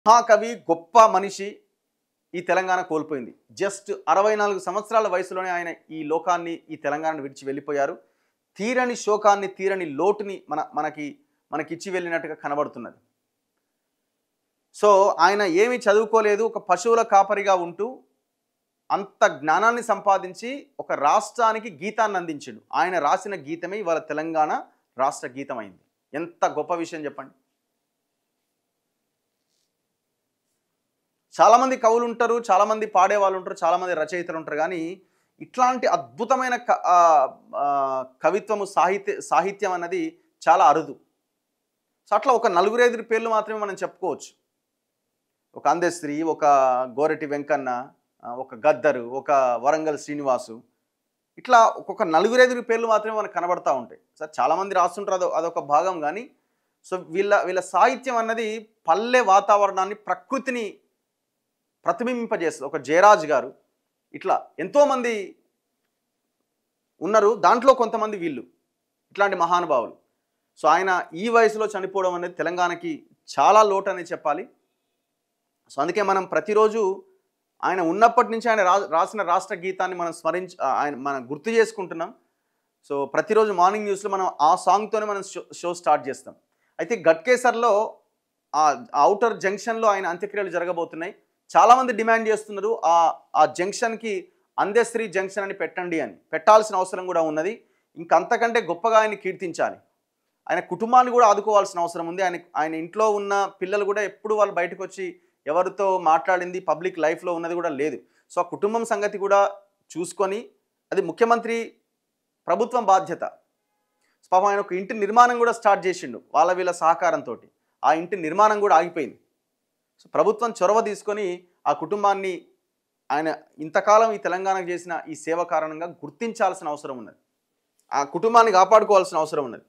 మహాకవి గొప్ప మనిషి ఈ తెలంగాణ కోల్పోయింది. జస్ట్ 64 సంవత్సరాల వయసులోనే ఆయన ఈ లోకాన్ని, ఈ తెలంగాణను విడిచి వెళ్ళిపోయారు. తీరని శోకాన్ని, తీరని లోటుని మనకిచ్చి వెళ్ళినట్టుగా కనబడుతున్నది. సో ఆయన ఏమీ చదువుకోలేదు. ఒక పశువుల కాపరిగా ఉంటూ అంత జ్ఞానాన్ని సంపాదించి ఒక రాష్ట్రానికి గీతాన్ని అందించాడు. ఆయన రాసిన గీతమే ఇవాళ తెలంగాణ రాష్ట్ర గీతం అయింది. ఎంత గొప్ప విషయం చెప్పండి. చాలామంది కవులు ఉంటారు, చాలామంది పాడేవాళ్ళు ఉంటారు, చాలామంది రచయితలు ఉంటారు. కానీ ఇట్లాంటి అద్భుతమైన కవిత్వము, సాహిత్యం అన్నది చాలా అరుదు. సో అట్లా ఒక 4-5 పేర్లు మాత్రమే మనం చెప్పుకోవచ్చు. ఒక అందెశ్రీ, ఒక గోరటి వెంకన్న, ఒక గద్దరు, ఒక వరంగల్ శ్రీనివాసు, ఇట్లా ఒక్కొక్క 4-5 పేర్లు మాత్రమే మనకు కనబడతా ఉంటాయి. సార్ చాలామంది రాస్తుంటారు, అదొక భాగం. కానీ సో వీళ్ళ సాహిత్యం అన్నది పల్లె వాతావరణాన్ని, ప్రకృతిని ప్రతిబింబింపజేస్తుంది. ఒక జయరాజ్ గారు, ఇట్లా ఎంతోమంది ఉన్నారు. దాంట్లో కొంతమంది వీళ్ళు ఇట్లాంటి మహానుభావులు. సో ఆయన ఈ వయసులో చనిపోవడం అనేది తెలంగాణకి చాలా లోటు అని చెప్పాలి. సో అందుకే మనం ప్రతిరోజు ఆయన ఉన్నప్పటి నుంచి ఆయన రాసిన రాష్ట్ర గీతాన్ని మనం గుర్తు చేసుకుంటున్నాం. సో ప్రతిరోజు మార్నింగ్ న్యూస్లో మనం ఆ సాంగ్తోనే మనం షో స్టార్ట్ చేస్తాం. అయితే గట్కేసర్లో ఔటర్ జంక్షన్లో ఆయన అంత్యక్రియలు జరగబోతున్నాయి. చాలామంది డిమాండ్ చేస్తున్నారు ఆ జంక్షన్కి అందెశ్రీ జంక్షన్ అని పెట్టండి అని. పెట్టాల్సిన అవసరం కూడా ఉన్నది. ఇంకంతకంటే గొప్పగా ఆయన కీర్తించాలి. ఆయన కుటుంబాన్ని కూడా ఆదుకోవాల్సిన అవసరం ఉంది. ఆయన ఇంట్లో ఉన్న పిల్లలు కూడా ఎప్పుడు వాళ్ళు బయటకు వచ్చి ఎవరితో మాట్లాడింది, పబ్లిక్ లైఫ్లో ఉన్నది కూడా లేదు. సో ఆ కుటుంబం సంగతి కూడా చూసుకొని, అది ముఖ్యమంత్రి ప్రభుత్వం బాధ్యత. పాపం ఆయన ఒక ఇంటి నిర్మాణం కూడా స్టార్ట్ చేసిండు వీళ్ళ సహకారంతో. ఆ ఇంటి నిర్మాణం కూడా ఆగిపోయింది. సో ప్రభుత్వం చొరవ తీసుకొని ఆ కుటుంబాన్ని, ఆయన ఇంతకాలం ఈ తెలంగాణకు చేసిన ఈ సేవ కారణంగా గుర్తించాల్సిన అవసరం ఉన్నది. ఆ కుటుంబాన్ని కాపాడుకోవాల్సిన అవసరం ఉన్నది.